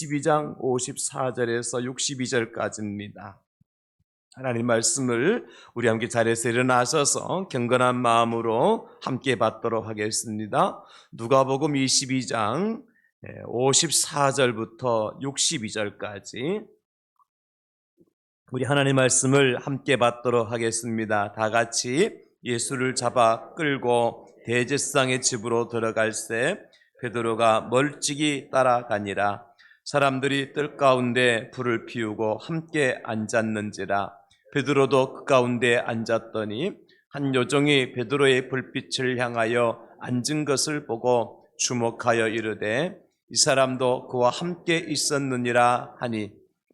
22장 54절에서 62절까지입니다. 하나님 말씀을 우리 함께 자리에서 일어나셔서 경건한 마음으로 함께 받도록 하겠습니다. 누가복음 22장 54절부터 62절까지 우리 하나님 말씀을 함께 받도록 하겠습니다. 다 같이 예수를 잡아 끌고 대제사장의 집으로 들어갈새 베드로가 멀찍이 따라가니라. 사람들이 뜰 가운데 불을 피우고 함께 앉았는지라. 베드로도 그 가운데 앉았더니 한 요종이 베드로의 불빛을 향하여 앉은 것을 보고 주목하여 이르되 이 사람도 그와 함께 있었느니라 하니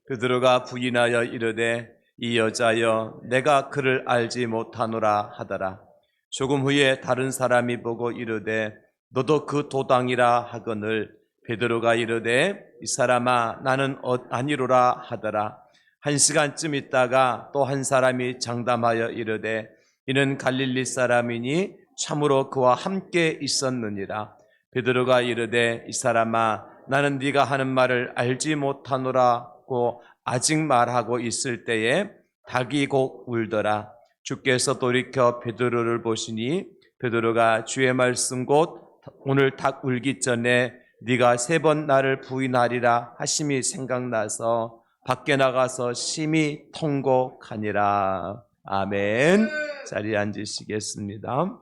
베드로가 부인하여 이르되 이 여자여 내가 그를 알지 못하노라 하더라. 조금 후에 다른 사람이 보고 이르되 너도 그 도당이라 하거늘 베드로가 이르되 이 사람아 나는 아니로라 하더라. 1시간쯤 있다가 또 한 사람이 장담하여 이르되 이는 갈릴리 사람이니 참으로 그와 함께 있었느니라. 베드로가 이르되 이 사람아 나는 네가 하는 말을 알지 못하노라고 아직 말하고 있을 때에 닭이 곧 울더라. 주께서 돌이켜 베드로를 보시니 베드로가 주의 말씀 곧 오늘 닭 울기 전에 네가 3번 나를 부인하리라 하심이 생각나서 밖에 나가서 심히 통곡하니라. 아멘. 자리에 앉으시겠습니다.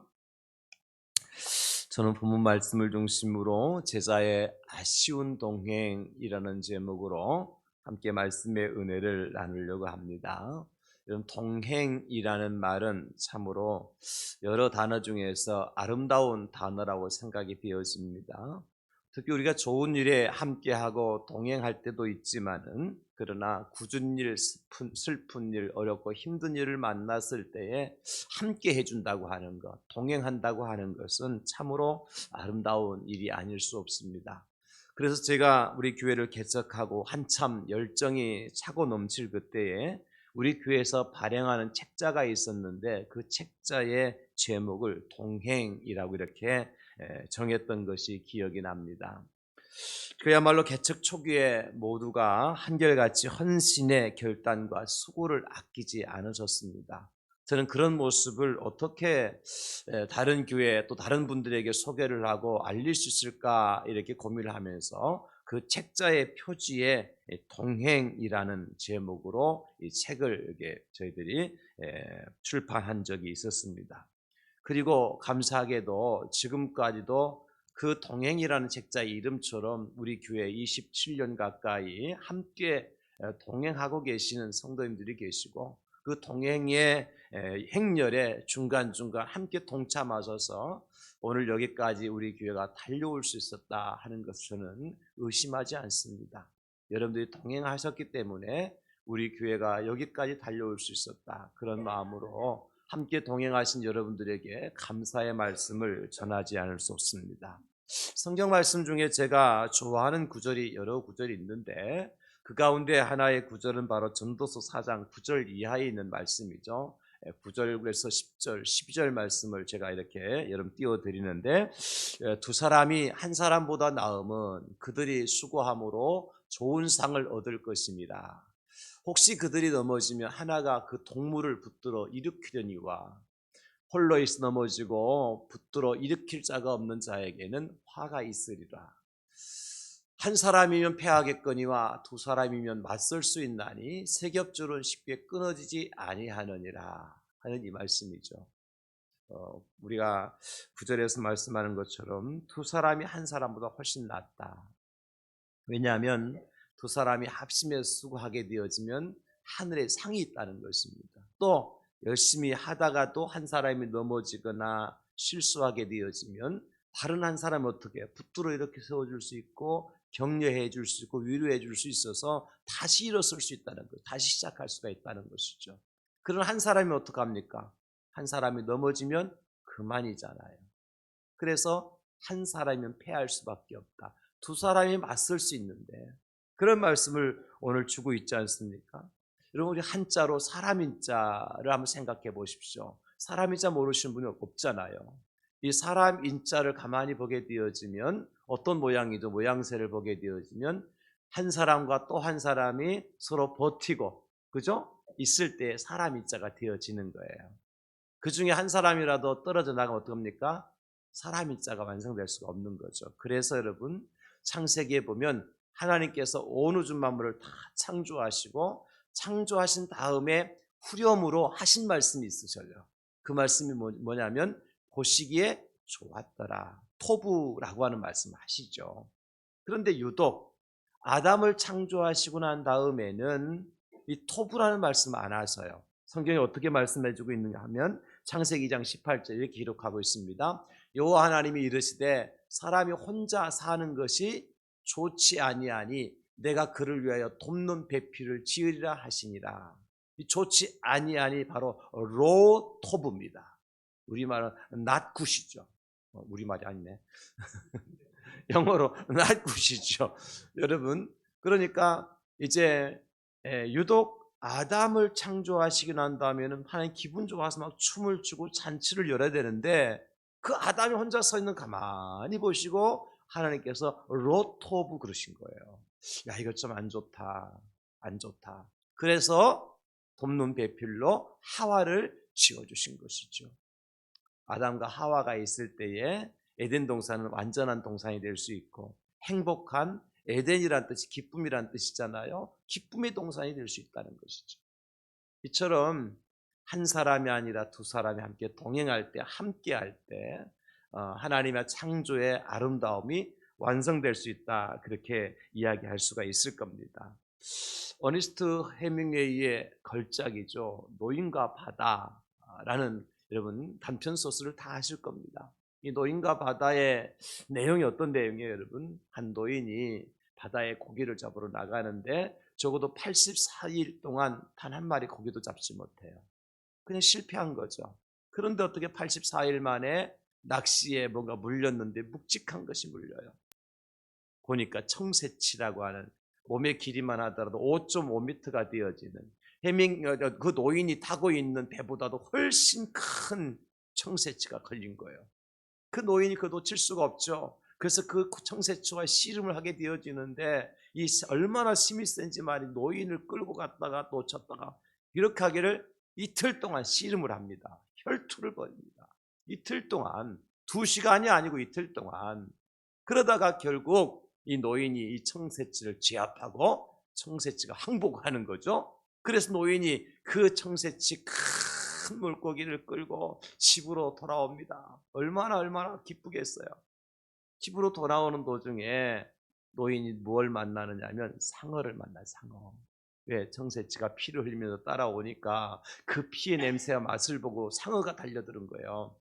저는 본문 말씀을 중심으로 제자의 아쉬운 동행이라는 제목으로 함께 말씀의 은혜를 나누려고 합니다. 여러분, 동행이라는 말은 참으로 여러 단어 중에서 아름다운 단어라고 생각이 되어집니다. 특히 우리가 좋은 일에 함께하고 동행할 때도 있지만은 그러나 굳은 일, 슬픈 일, 어렵고 힘든 일을 만났을 때에 함께 해준다고 하는 것, 동행한다고 하는 것은 참으로 아름다운 일이 아닐 수 없습니다. 그래서 제가 우리 교회를 개척하고 한참 열정이 차고 넘칠 그때에 우리 교회에서 발행하는 책자가 있었는데 그 책자의 제목을 동행이라고 이렇게 정했던 것이 기억이 납니다. 그야말로 개척 초기에 모두가 한결같이 헌신의 결단과 수고를 아끼지 않으셨습니다. 저는 그런 모습을 어떻게 다른 교회 또 다른 분들에게 소개를 하고 알릴 수 있을까 이렇게 고민을 하면서 그 책자의 표지에 동행이라는 제목으로 이 책을 이렇게 저희들이 출판한 적이 있었습니다. 그리고 감사하게도 지금까지도 그 동행이라는 책자의 이름처럼 우리 교회 27년 가까이 함께 동행하고 계시는 성도님들이 계시고 그 동행의 행렬에 중간중간 함께 동참하셔서 오늘 여기까지 우리 교회가 달려올 수 있었다 하는 것을 저는 의심하지 않습니다. 여러분들이 동행하셨기 때문에 우리 교회가 여기까지 달려올 수 있었다. 그런 마음으로 함께 동행하신 여러분들에게 감사의 말씀을 전하지 않을 수 없습니다. 성경 말씀 중에 제가 좋아하는 구절이 여러 구절이 있는데 그 가운데 하나의 구절은 바로 전도서 4장 9절 이하에 있는 말씀이죠. 9절에서 10절, 12절 말씀을 제가 이렇게 여러분 띄워드리는데 두 사람이 한 사람보다 나음은 그들이 수고함으로 좋은 상을 얻을 것입니다. 혹시 그들이 넘어지면 하나가 그 동물을 붙들어 일으키려니와 홀로 있어 넘어지고 붙들어 일으킬 자가 없는 자에게는 화가 있으리라. 한 사람이면 패하겠거니와 두 사람이면 맞설 수 있나니 세 겹줄은 쉽게 끊어지지 아니하느니라 하는 이 말씀이죠. 우리가 구절에서 말씀하는 것처럼 두 사람이 한 사람보다 훨씬 낫다. 왜냐하면 두 사람이 합심해서 수고하게 되어지면 하늘에 상이 있다는 것입니다. 또 열심히 하다가도 한 사람이 넘어지거나 실수하게 되어지면 다른 한 사람은 어떻게 붙들어 이렇게 세워줄 수 있고 격려해 줄 수 있고 위로해 줄 수 있어서 다시 일어설 수 있다는 것, 다시 시작할 수가 있다는 것이죠. 그런 한 사람이 어떡합니까? 한 사람이 넘어지면 그만이잖아요. 그래서 한 사람이면 패할 수밖에 없다. 두 사람이 맞설 수 있는데 그런 말씀을 오늘 주고 있지 않습니까? 여러분, 우리 한자로 사람인자를 한번 생각해 보십시오. 사람인자 모르시는 분이 없잖아요. 이 사람인자를 가만히 보게 되어지면 어떤 모양이죠? 모양새를 보게 되어지면 한 사람과 또 한 사람이 서로 버티고, 그죠? 있을 때 사람 이자가 되어지는 거예요. 그 중에 한 사람이라도 떨어져 나가면 어떡합니까? 사람 이자가 완성될 수가 없는 거죠. 그래서 여러분, 창세기에 보면 하나님께서 온 우주 만물을 다 창조하시고, 창조하신 다음에 후렴으로 하신 말씀이 있으셔요. 그 말씀이 뭐냐면 보시기에 좋았더라, 토부라고 하는 말씀을 하시죠. 그런데 유독 아담을 창조하시고 난 다음에는 이 토부라는 말씀을 안 하셔요. 성경이 어떻게 말씀해주고 있는가 하면 창세기 2장 18절 이렇게 기록하고 있습니다. 여호와 하나님이 이르시되 사람이 혼자 사는 것이 좋지 아니하니 내가 그를 위하여 돕는 배필을 지으리라 하시니라. 이 좋지 아니하니 바로 로토브입니다. 우리말은 not good이죠. 우리말이 아니네. 영어로 not good이죠. 여러분, 그러니까 이제 유독 아담을 창조하시고 난 다음에는 하나님 기분 좋아서 막 춤을 추고 잔치를 열어야 되는데, 그 아담이 혼자 서 있는 가만히 보시고 하나님께서 로토브 그러신 거예요. 야, 이거 좀 안 좋다, 안 좋다. 그래서 돕는 배필로 하와를 지어주신 것이죠. 아담과 하와가 있을 때에 에덴 동산은 완전한 동산이 될 수 있고, 행복한 에덴이란 뜻이 기쁨이란 뜻이잖아요. 기쁨의 동산이 될 수 있다는 것이죠. 이처럼 한 사람이 아니라 두 사람이 함께 동행할 때, 함께 할 때 하나님의 창조의 아름다움이 완성될 수 있다, 그렇게 이야기할 수가 있을 겁니다. 어니스트 헤밍웨이의 걸작이죠. 노인과 바다라는, 여러분 단편 소설을 다 아실 겁니다. 이 노인과 바다의 내용이 어떤 내용이에요, 여러분? 한 노인이 바다에 고기를 잡으러 나가는데 적어도 84일 동안 단 한 마리 고기도 잡지 못해요. 그냥 실패한 거죠. 그런데 어떻게 84일 만에 낚시에 뭔가 물렸는데 묵직한 것이 물려요. 보니까 청새치라고 하는, 몸의 길이만 하더라도 5.5m가 되어지는, 그 노인이 타고 있는 배보다도 훨씬 큰 청새치가 걸린 거예요. 그 노인이 그거 놓칠 수가 없죠. 그래서 그 청새치와 씨름을 하게 되어지는데, 이 얼마나 힘이 센지 말이, 노인을 끌고 갔다가 놓쳤다가 이렇게 하기를 이틀 동안 씨름을 합니다. 혈투를 벌입니다. 이틀 동안, 2시간이 아니고 이틀 동안. 그러다가 결국 이 노인이 이 청새치를 제압하고 청새치가 항복하는 거죠. 그래서 노인이 그 청새치 큰 물고기를 끌고 집으로 돌아옵니다. 얼마나 기쁘겠어요. 집으로 돌아오는 도중에 노인이 뭘 만나느냐 하면 상어를 만나요. 상어. 왜? 청새치가 피를 흘리면서 따라오니까 그 피의 냄새와 맛을 보고 상어가 달려드는 거예요.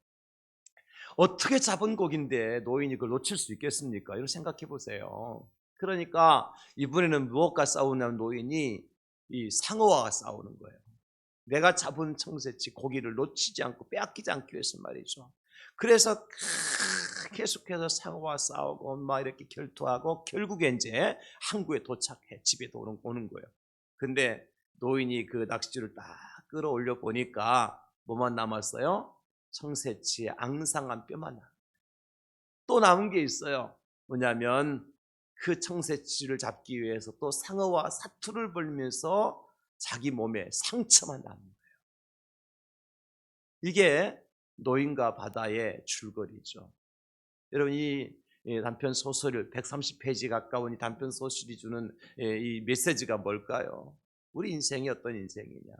어떻게 잡은 고기인데 노인이 그걸 놓칠 수 있겠습니까? 이렇게 생각해 보세요. 그러니까 이번에는 무엇과 싸우냐면 노인이 이 상어와 싸우는 거예요. 내가 잡은 청새치 고기를 놓치지 않고 빼앗기지 않기 위해서 말이죠. 그래서 계속해서 상어와 싸우고 막 이렇게 결투하고 결국에 이제 항구에 도착해, 집에 오는 거예요. 근데 노인이 그 낚싯줄을 딱 끌어올려 보니까 뭐만 남았어요? 청새치의 앙상한 뼈만 남았어요. 또 남은 게 있어요. 뭐냐면 그 청새치를 잡기 위해서 또 상어와 사투를 벌면서 자기 몸에 상처만 남은 거예요. 이게 노인과 바다의 줄거리죠. 여러분, 이 단편 소설 130페이지 가까운 이 단편 소설이 주는 이 메시지가 뭘까요? 우리 인생이 어떤 인생이냐?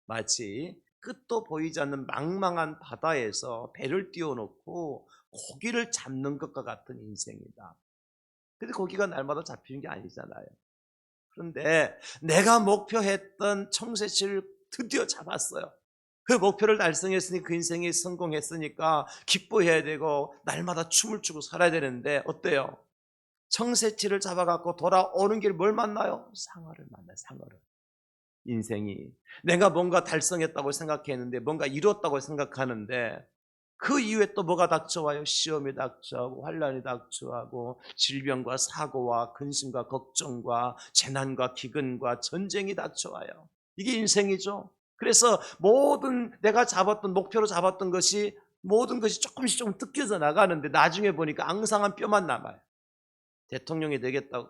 마치 끝도 보이지 않는 망망한 바다에서 배를 띄워놓고 고기를 잡는 것과 같은 인생이다. 근데 고기가 날마다 잡히는 게 아니잖아요. 그런데 내가 목표했던 청새치를 드디어 잡았어요. 그 목표를 달성했으니 그 인생이 성공했으니까 기뻐해야 되고 날마다 춤을 추고 살아야 되는데 어때요? 청새치를 잡아갖고 돌아오는 길 뭘 만나요? 상어를 만나요. 상어를. 인생이 내가 뭔가 달성했다고 생각했는데, 뭔가 이뤘다고 생각하는데 그 이후에 또 뭐가 닥쳐와요? 시험이 닥쳐오고 환난이 닥쳐오고 질병과 사고와 근심과 걱정과 재난과 기근과 전쟁이 닥쳐와요. 이게 인생이죠. 그래서 모든 내가 잡았던, 목표로 잡았던 것이, 모든 것이 조금씩 조금 뜯겨져 나가는데 나중에 보니까 앙상한 뼈만 남아요. 대통령이 되겠다고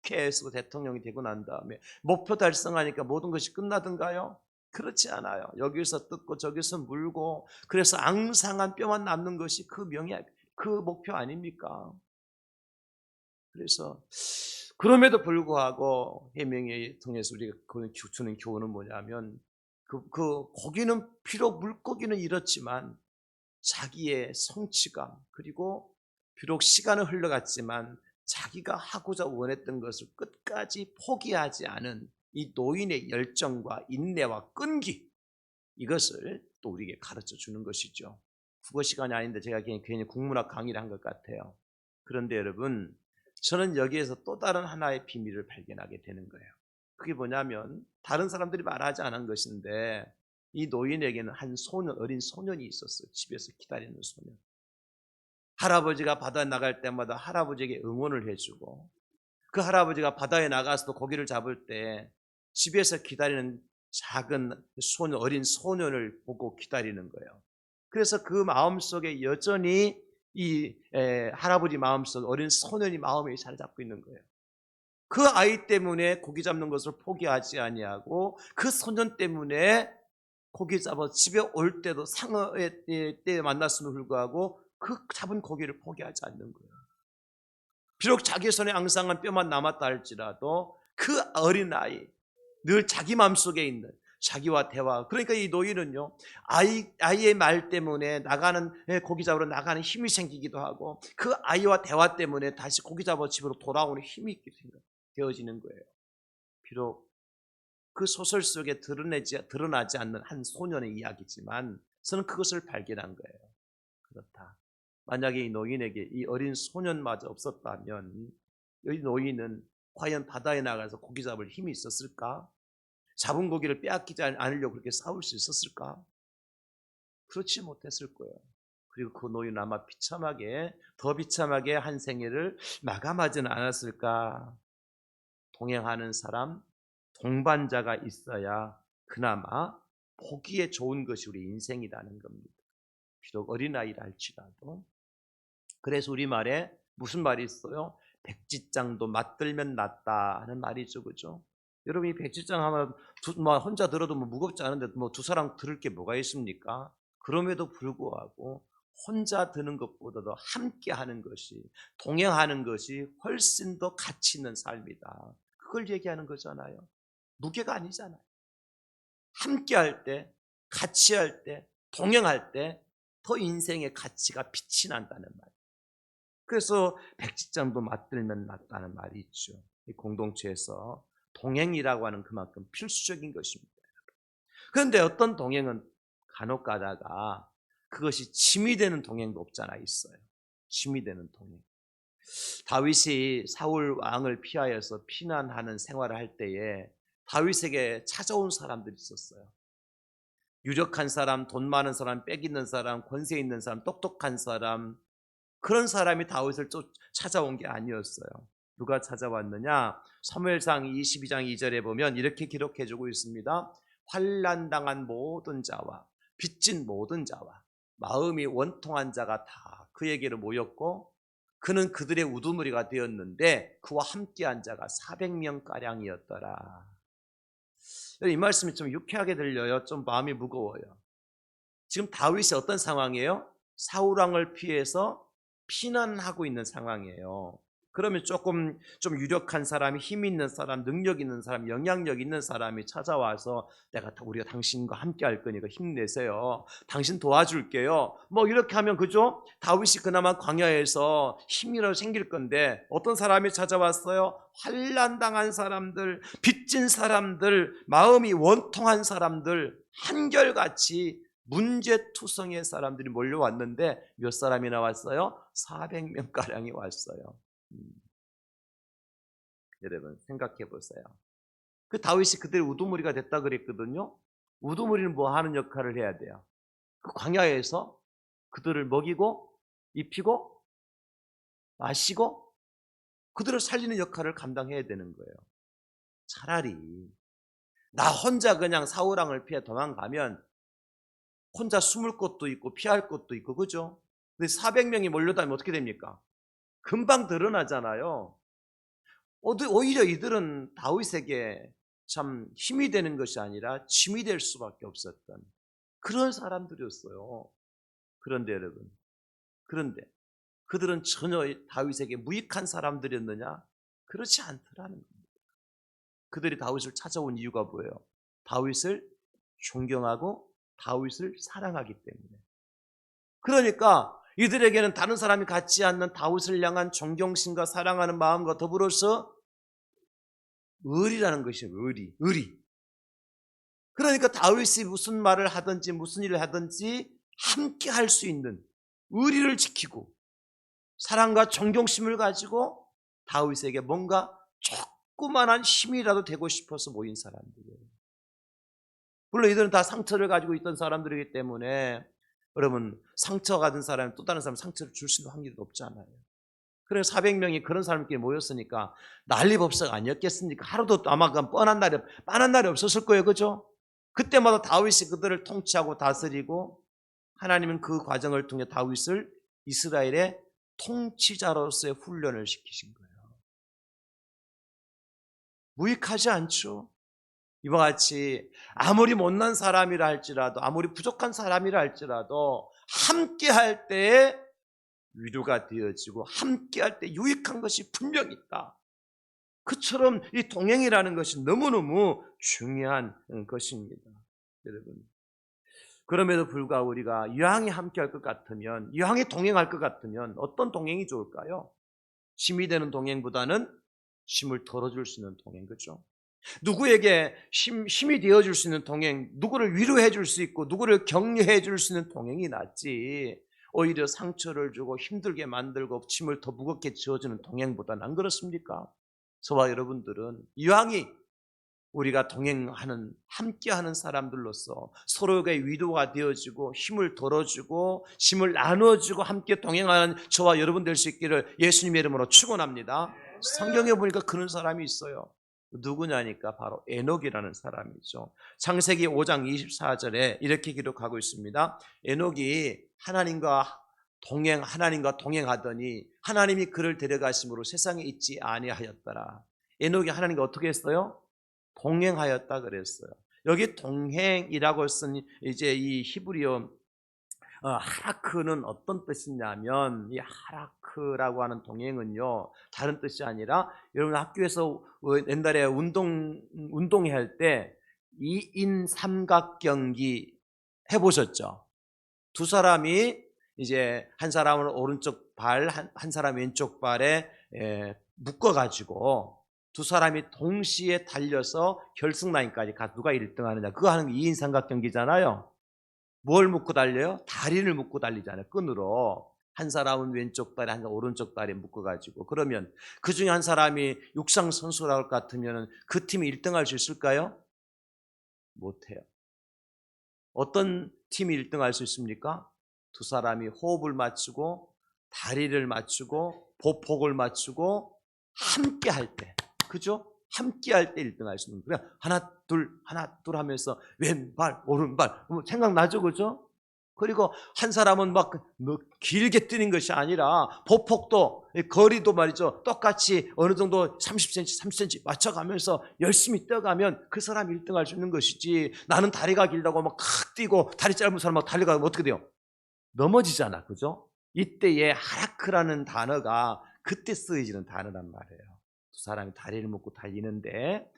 국회에서 대통령이 되고 난 다음에 목표 달성하니까 모든 것이 끝나던가요? 그렇지 않아요. 여기서 뜯고 저기서 물고, 그래서 앙상한 뼈만 남는 것이 그 명예, 그 목표 아닙니까? 그래서 그럼에도 불구하고 해명에 통해서 우리가 주는 교훈은 뭐냐면, 고기는 비록 물고기는 이렇지만 자기의 성취감, 그리고 비록 시간은 흘러갔지만 자기가 하고자 원했던 것을 끝까지 포기하지 않은 이 노인의 열정과 인내와 끈기, 이것을 또 우리에게 가르쳐 주는 것이죠. 국어 시간이 아닌데 제가 괜히 국문학 강의를 한 것 같아요. 그런데 여러분, 저는 여기에서 또 다른 하나의 비밀을 발견하게 되는 거예요. 그게 뭐냐면, 다른 사람들이 말하지 않은 것인데, 이 노인에게는 한 소년, 어린 소년이 있었어요. 집에서 기다리는 소년. 할아버지가 바다에 나갈 때마다 할아버지에게 응원을 해주고, 그 할아버지가 바다에 나가서도 고기를 잡을 때 집에서 기다리는 작은 소년, 어린 소년을 보고 기다리는 거예요. 그래서 그 마음속에 여전히 할아버지 마음속 어린 소년이 마음에 자리 잡고 있는 거예요. 그 아이 때문에 고기 잡는 것을 포기하지 아니하고, 그 소년 때문에 고기 잡아 집에 올 때도 상어의 때 만났음을 불구하고 그 잡은 고기를 포기하지 않는 거예요. 비록 자기 손에 앙상한 뼈만 남았다 할지라도 그 어린아이, 늘 자기 마음속에 있는 자기와 대화. 그러니까 이 노인은요, 아이의 말 때문에 고기 잡으러 나가는 힘이 생기기도 하고, 그 아이와 대화 때문에 다시 고기 잡아 집으로 돌아오는 힘이 있게 되어지는 거예요. 비록 그 소설 속에 드러나지 않는 한 소년의 이야기지만 저는 그것을 발견한 거예요. 그렇다. 만약에 이 노인에게 이 어린 소년마저 없었다면 이 노인은 과연 바다에 나가서 고기 잡을 힘이 있었을까? 잡은 고기를 빼앗기지 않으려고 그렇게 싸울 수 있었을까? 그렇지 못했을 거예요. 그리고 그 노인은 아마 더 비참하게 한 생애를 마감하지는 않았을까? 동행하는 사람, 동반자가 있어야 그나마 보기에 좋은 것이 우리 인생이라는 겁니다. 비록 어린아이라 할지라도. 그래서 우리말에 무슨 말이 있어요? 백지장도 맞들면 낫다 하는 말이죠. 그죠? 여러분, 이 백지장 하면 혼자 들어도 무겁지 않은데 두 사람 들을 게 뭐가 있습니까? 그럼에도 불구하고 혼자 드는 것보다도 함께 하는 것이, 동행하는 것이 훨씬 더 가치 있는 삶이다. 그걸 얘기하는 거잖아요. 무게가 아니잖아요. 함께 할 때, 같이 할 때, 동행할 때 더 인생의 가치가 빛이 난다는 말. 그래서 백지장도 맞들면 낫다는 말이 있죠. 이 공동체에서 동행이라고 하는 그만큼 필수적인 것입니다. 그런데 어떤 동행은 간혹 가다가 그것이 짐이 되는 동행도 없잖아 있어요. 짐이 되는 동행. 다윗이 사울 왕을 피하여서 피난하는 생활을 할 때에 다윗에게 찾아온 사람들이 있었어요. 유력한 사람, 돈 많은 사람, 빽 있는 사람, 권세 있는 사람, 똑똑한 사람, 그런 사람이 다윗을 찾아온 게 아니었어요. 누가 찾아왔느냐? 사무엘상 22장 2절에 보면 이렇게 기록해주고 있습니다. 환난당한 모든 자와 빚진 모든 자와 마음이 원통한 자가 다 그에게로 모였고, 그는 그들의 우두머리가 되었는데 그와 함께한 자가 400명가량이었더라. 이 말씀이 좀 유쾌하게 들려요. 좀 마음이 무거워요. 지금 다윗이 어떤 상황이에요? 사울왕을 피해서 피난하고 있는 상황이에요. 그러면 좀 유력한 사람이, 힘 있는 사람, 능력 있는 사람, 영향력 있는 사람이 찾아와서 우리가 당신과 함께 할 거니까 힘내세요. 당신 도와줄게요. 뭐 이렇게 하면 그죠? 다윗이 그나마 광야에서 힘이라도 생길 건데 어떤 사람이 찾아왔어요? 환난당한 사람들, 빚진 사람들, 마음이 원통한 사람들, 한결같이 문제투성의 사람들이 몰려왔는데 몇 사람이 나왔어요? 400명가량이 왔어요. 여러분 생각해 보세요. 그 다윗이 그들의 우두머리가 됐다 그랬거든요. 우두머리는 뭐 하는 역할을 해야 돼요? 그 광야에서 그들을 먹이고 입히고 마시고 그들을 살리는 역할을 감당해야 되는 거예요. 차라리 나 혼자 그냥 사울왕을 피해 도망가면 혼자 숨을 곳도 있고 피할 곳도 있고, 그죠? 근데 400명이 몰려다니면 어떻게 됩니까? 금방 드러나잖아요. 오히려 이들은 다윗에게 참 힘이 되는 것이 아니라 짐이 될 수밖에 없었던 그런 사람들이었어요. 그런데 여러분, 그런데 그들은 전혀 다윗에게 무익한 사람들이었느냐? 그렇지 않더라는 겁니다. 그들이 다윗을 찾아온 이유가 뭐예요? 다윗을 존경하고 다윗을 사랑하기 때문에. 그러니까 이들에게는 다른 사람이 갖지 않는 다윗을 향한 존경심과 사랑하는 마음과 더불어서 의리라는 것이에요. 의리. 그러니까 다윗이 무슨 말을 하든지 무슨 일을 하든지 함께 할 수 있는 의리를 지키고 사랑과 존경심을 가지고 다윗에게 뭔가 조그만한 힘이라도 되고 싶어서 모인 사람들이에요. 물론 이들은 다 상처를 가지고 있던 사람들이기 때문에 여러분, 상처가 가진 사람이 또 다른 사람 상처를 줄 수 있는 확률이 높잖아요. 그래서 400명이 그런 사람끼리 모였으니까 난리법석 아니었겠습니까? 하루도 아마 뻔한 날이 없었을 거예요. 그죠? 그때마다 다윗이 그들을 통치하고 다스리고 하나님은 그 과정을 통해 다윗을 이스라엘의 통치자로서의 훈련을 시키신 거예요. 무익하지 않죠? 이와 같이 아무리 못난 사람이라 할지라도 아무리 부족한 사람이라 할지라도 함께 할 때에 위로가 되어지고 함께 할 때 유익한 것이 분명히 있다. 그처럼 이 동행이라는 것이 너무너무 중요한 것입니다. 여러분, 그럼에도 불구하고 우리가 이왕에 함께 할 것 같으면, 이왕에 동행할 것 같으면 어떤 동행이 좋을까요? 힘이 되는 동행보다는 힘을 덜어줄 수 있는 동행, 그렇죠? 누구에게 힘이 되어줄 수 있는 동행, 누구를 위로해 줄 수 있고 누구를 격려해 줄 수 있는 동행이 낫지, 오히려 상처를 주고 힘들게 만들고 짐을 더 무겁게 지어주는 동행보다는, 안 그렇습니까? 저와 여러분들은 이왕이 우리가 동행하는, 함께하는 사람들로서 서로에게 위로가 되어지고 힘을 덜어주고 힘을 나눠주고 함께 동행하는 저와 여러분 될 수 있기를 예수님의 이름으로 축원합니다. 성경에 보니까 그런 사람이 있어요. 누구냐니까 바로 에녹이라는 사람이죠. 창세기 5장 24절에 이렇게 기록하고 있습니다. 에녹이 하나님과 동행하더니 하나님이 그를 데려가심으로 세상에 있지 아니하였더라. 에녹이 하나님과 어떻게 했어요? 동행하였다 그랬어요. 여기 동행이라고 쓴 이제 이 히브리어 하라크는 어떤 뜻이냐면, 이 하라크라고 하는 동행은요, 다른 뜻이 아니라, 여러분 학교에서 옛날에 운동회 할 때 2인 삼각경기 해보셨죠? 두 사람이 이제 한 사람은 오른쪽 발, 한 사람 왼쪽 발에 묶어가지고 두 사람이 동시에 달려서 결승 라인까지 가, 누가 1등 하느냐, 그거 하는 게 2인 삼각경기잖아요. 뭘 묶고 달려요? 다리를 묶고 달리잖아요. 끈으로. 한 사람은 왼쪽 다리, 한 사람은 오른쪽 다리에 묶어가지고. 그러면 그 중에 한 사람이 육상 선수라고 할 것 같으면 그 팀이 1등 할 수 있을까요? 못해요. 어떤 팀이 1등 할 수 있습니까? 두 사람이 호흡을 맞추고 다리를 맞추고 보폭을 맞추고 함께 할 때, 그죠? 함께 할 때 1등 할 수 있는 거예요. 하나 둘 하면서 왼발 오른발 생각나죠, 그죠? 그리고 한 사람은 막 길게 뛰는 것이 아니라 보폭도 거리도 말이죠, 똑같이 어느 정도 30cm 30cm 맞춰가면서 열심히 뛰어가면 그 사람이 1등 할 수 있는 것이지, 나는 다리가 길다고 막 뛰고 다리 짧은 사람 막 달려가면 어떻게 돼요? 넘어지잖아, 그죠? 이때에 하라크라는 단어가 그때 쓰여지는 단어란 말이에요. 두 사람이 다리를 묶고 달리는데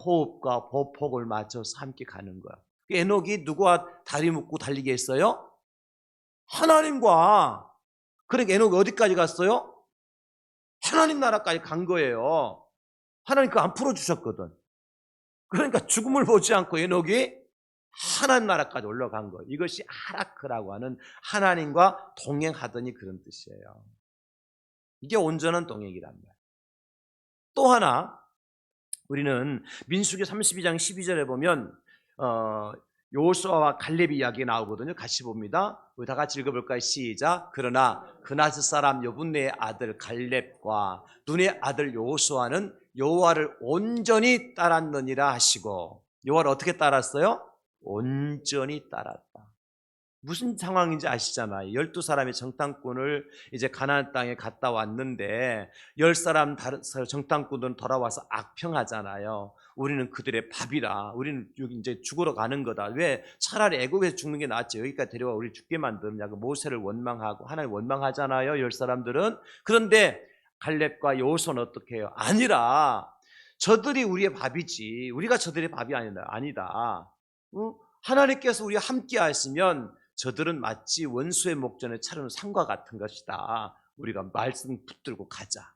호흡과 보폭을 맞춰서 함께 가는 거야. 에녹이 누구와 다리 묶고 달리게 했어요? 하나님과. 그러니까 에녹이 어디까지 갔어요? 하나님 나라까지 간 거예요. 하나님 그거 안 풀어주셨거든. 그러니까 죽음을 보지 않고 에녹이 하나님 나라까지 올라간 거예요. 이것이 하라크라고 하는 하나님과 동행하더니 그런 뜻이에요. 이게 온전한 동행이란 말이에요. 또 하나, 우리는 민수기 32장 12절에 보면 여호수아와 갈렙 이야기가 나오거든요. 같이 봅니다. 우리 다 같이 읽어볼까요? 시작. 그러나 그나스 사람 여분네의 아들 갈렙과 눈의 아들 여호수아는 여호와를 온전히 따랐느니라 하시고, 여호와를 어떻게 따랐어요? 온전히 따랐다. 무슨 상황인지 아시잖아요. 12사람이 정탐꾼을 이제 가나안 땅에 갔다 왔는데 10사람 정탐꾼들은 돌아와서 악평하잖아요. 우리는 그들의 밥이라. 우리는 여기 이제 죽으러 가는 거다. 왜 차라리 애굽에서 죽는 게 낫지. 여기까지 데려와 우리 죽게 만드냐. 그 모세를 원망하고 하나님 원망하잖아요. 10사람들은. 그런데 갈렙과 여호수아는 어떻게 해요? 아니라 저들이 우리의 밥이지. 우리가 저들의 밥이 아니다. 하나님께서 우리와 함께 하시면 저들은 마치 원수의 목전에 차려놓은 상과 같은 것이다. 우리가 말씀 붙들고 가자.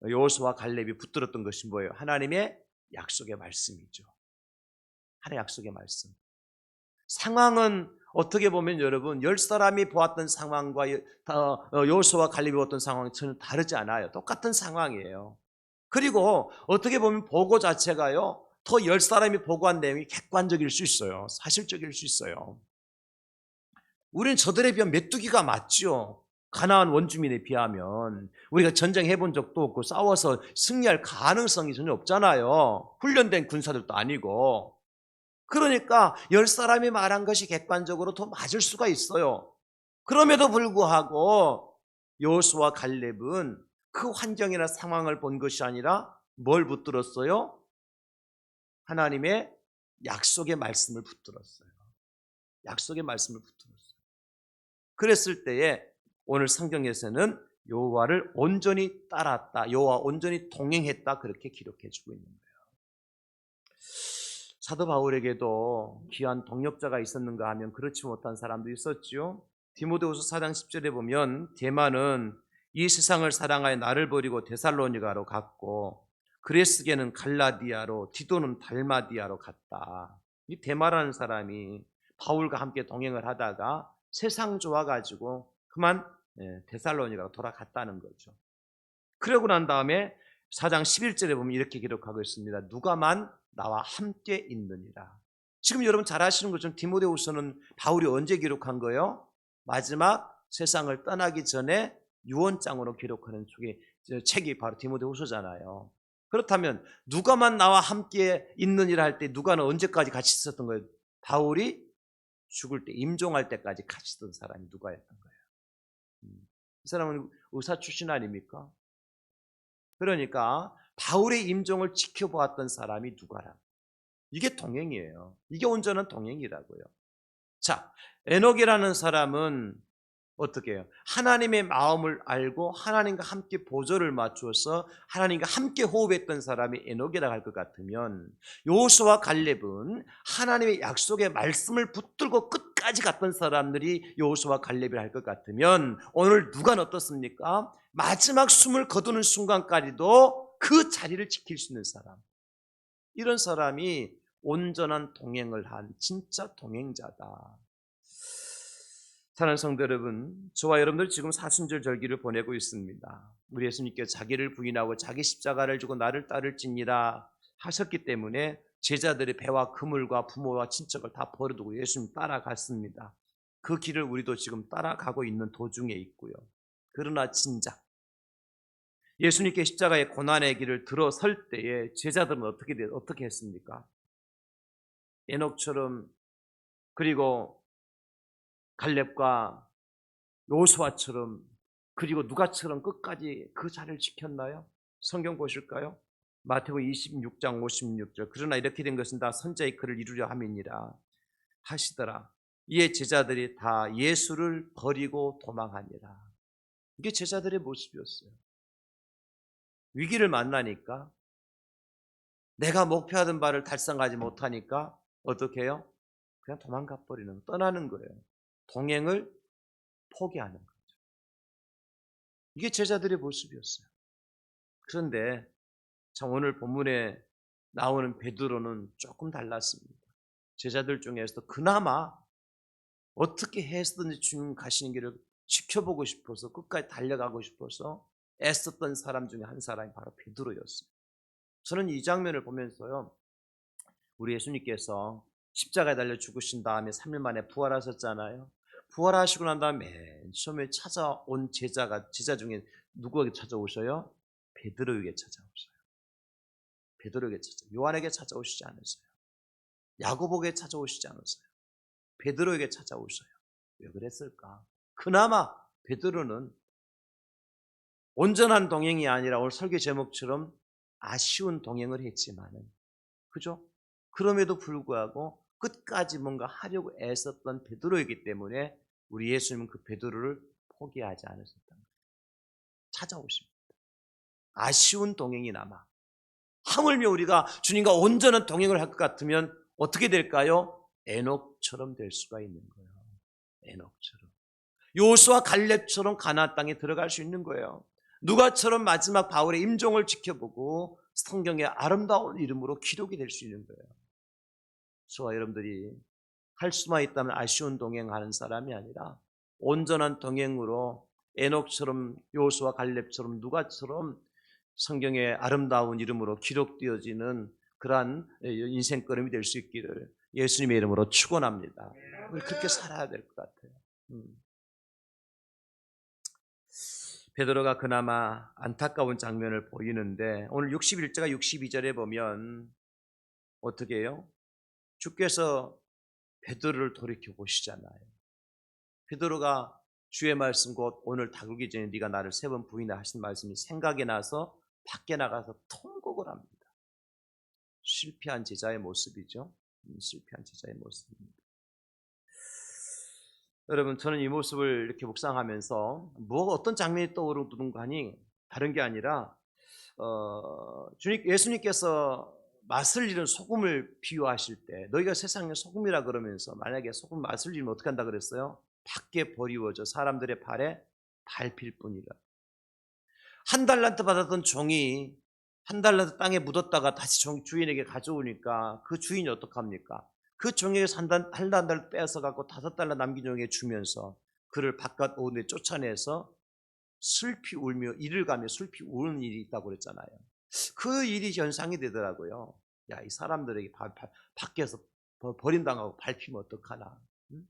여호수아와 갈렙이 붙들었던 것이 뭐예요? 하나님의 약속의 말씀이죠. 하나님의 약속의 말씀. 상황은 어떻게 보면 여러분 10사람이 보았던 상황과 여호수아와 갈렙이 보았던 상황이 전혀 다르지 않아요. 똑같은 상황이에요. 그리고 어떻게 보면 보고 자체가요. 더 10사람이 보고한 내용이 객관적일 수 있어요. 사실적일 수 있어요. 우리는 저들에 비하면 메뚜기가 맞죠. 가나안 원주민에 비하면 우리가 전쟁해 본 적도 없고 싸워서 승리할 가능성이 전혀 없잖아요. 훈련된 군사들도 아니고. 그러니까 10사람이 말한 것이 객관적으로 더 맞을 수가 있어요. 그럼에도 불구하고 여호수아와 갈렙은 그 환경이나 상황을 본 것이 아니라 뭘 붙들었어요? 하나님의 약속의 말씀을 붙들었어요. 약속의 말씀을 붙들었어요. 그랬을 때에 오늘 성경에서는 여호와를 온전히 따랐다, 여호와 온전히 동행했다 그렇게 기록해 주고 있는 거예요. 사도 바울에게도 귀한 동역자가 있었는가 하면 그렇지 못한 사람도 있었죠. 디모데후서 4장 10절에 보면 데마는 이 세상을 사랑하여 나를 버리고 데살로니가로 갔고 그레스게는 갈라디아로 디도는 달마디아로 갔다. 이 데마라는 사람이 바울과 함께 동행을 하다가 세상 좋아가지고 그만 데살로니가로 돌아갔다는 거죠. 그러고 난 다음에 4장 11절에 보면 이렇게 기록하고 있습니다. 누가만 나와 함께 있느니라. 지금 여러분 잘 아시는 것처럼 디모데후서는 바울이 언제 기록한 거예요? 마지막 세상을 떠나기 전에 유언장으로 기록하는 책이 바로 디모데후서잖아요. 그렇다면 누가만 나와 함께 있느니라 할 때 누가는 언제까지 같이 있었던 거예요? 바울이 죽을 때 임종할 때까지 같이 있던 사람이 누가였던 거예요. 이 사람은 의사 출신 아닙니까? 그러니까 바울의 임종을 지켜보았던 사람이 누가라. 이게 동행이에요. 이게 온전한 동행이라고요. 자, 에녹이라는 사람은 어떻게 해요? 하나님의 마음을 알고 하나님과 함께 보조를 맞추어서 하나님과 함께 호흡했던 사람이 에녹이라고 할 것 같으면 여호수아와 갈렙은 하나님의 약속의 말씀을 붙들고 끝까지 갔던 사람들이 여호수아와 갈렙이라 할 것 같으면 오늘 누가는 어떻습니까? 마지막 숨을 거두는 순간까지도 그 자리를 지킬 수 있는 사람. 이런 사람이 온전한 동행을 한 진짜 동행자다. 사랑하는 성도 여러분, 저와 여러분들 지금 사순절 절기를 보내고 있습니다. 우리 예수님께서 자기를 부인하고 자기 십자가를 지고 나를 따를지니라 하셨기 때문에 제자들의 배와 그물과 부모와 친척을 다 버려두고 예수님 따라갔습니다. 그 길을 우리도 지금 따라가고 있는 도중에 있고요. 그러나 진작 예수님께 십자가의 고난의 길을 들어설 때에 제자들은 어떻게 했습니까? 에녹처럼 그리고 갈렙과 여호수아처럼 그리고 누가처럼 끝까지 그 자리를 지켰나요? 성경 보실까요? 마태복음 26장 56절 그러나 이렇게 된 것은 다 선자의 글을 이루려 함이니라 하시더라. 이에 제자들이 다 예수를 버리고 도망하니라. 이게 제자들의 모습이었어요. 위기를 만나니까 내가 목표하던 바를 달성하지 못하니까 어떻게 해요? 그냥 도망가 버리는, 떠나는 거예요. 동행을 포기하는 거죠. 이게 제자들의 모습이었어요. 그런데 참 오늘 본문에 나오는 베드로는 조금 달랐습니다. 제자들 중에서도 그나마 어떻게 해서든지 주님 가시는 길을 지켜보고 싶어서 끝까지 달려가고 싶어서 애썼던 사람 중에 한 사람이 바로 베드로였어요. 저는 이 장면을 보면서요. 우리 예수님께서 십자가에 달려 죽으신 다음에 3일 만에 부활하셨잖아요. 부활하시고 난 다음에 맨 처음에 찾아온 제자 중에 누구에게 찾아오셔요? 베드로에게 찾아오셔요. 베드로에게 요한에게 찾아오시지 않으세요. 야고보에게 찾아오시지 않으세요. 베드로에게 찾아오셔요. 왜 그랬을까? 그나마 베드로는 온전한 동행이 아니라 오늘 설교 제목처럼 아쉬운 동행을 했지만은, 그죠? 그럼에도 불구하고 끝까지 뭔가 하려고 애썼던 베드로이기 때문에 우리 예수님은 그 베드로를 포기하지 않으셨던 거예요. 찾아오십니다. 아쉬운 동행이 남아. 하물며 우리가 주님과 온전한 동행을 할 것 같으면 어떻게 될까요? 에녹처럼 될 수가 있는 거예요. 에녹처럼. 요수와 갈렙처럼 가나안 땅에 들어갈 수 있는 거예요. 누가처럼 마지막 바울의 임종을 지켜보고 성경의 아름다운 이름으로 기록이 될 수 있는 거예요. 저와 여러분들이 할 수만 있다면 아쉬운 동행하는 사람이 아니라 온전한 동행으로 에녹처럼 요수와 갈렙처럼 누가처럼 성경의 아름다운 이름으로 기록되어지는 그러한 인생걸음이 될 수 있기를 예수님의 이름으로 축원합니다. 그렇게 살아야 될 것 같아요. 베드로가 그나마 안타까운 장면을 보이는데 오늘 61절과 62절에 보면 어떻게 해요? 주께서 베드로를 돌이켜 보시잖아요. 베드로가 주의 말씀 곧 오늘 다루기 전에 네가 나를 3번 부인하라 하신 말씀이 생각이 나서 밖에 나가서 통곡을 합니다. 실패한 제자의 모습이죠. 실패한 제자의 모습입니다. 여러분, 저는 이 모습을 이렇게 묵상하면서 어떤 장면이 떠오르는가 하니 다른 게 아니라 예수님께서 맛을 잃은 소금을 비유하실 때 너희가 세상의 소금이라 그러면서 만약에 소금 맛을 잃으면 어떻게 한다 그랬어요? 밖에 버리워져 사람들의 발에 밟힐 뿐이라. 한 달란트 받았던 종이 한 달란트 땅에 묻었다가 다시 주인에게 가져오니까 그 주인이 어떡합니까? 그 종에게서 한 달란트를 뺏어갖고 5달란트 남긴 종에게 주면서 그를 바깥 오는데 쫓아내서 슬피 울며 이를 가며 슬피 우는 일이 있다고 그랬잖아요. 그 일이 현상이 되더라고요. 야, 이 사람들에게 밖에서 버림당하고 밟히면 어떡하나. 응?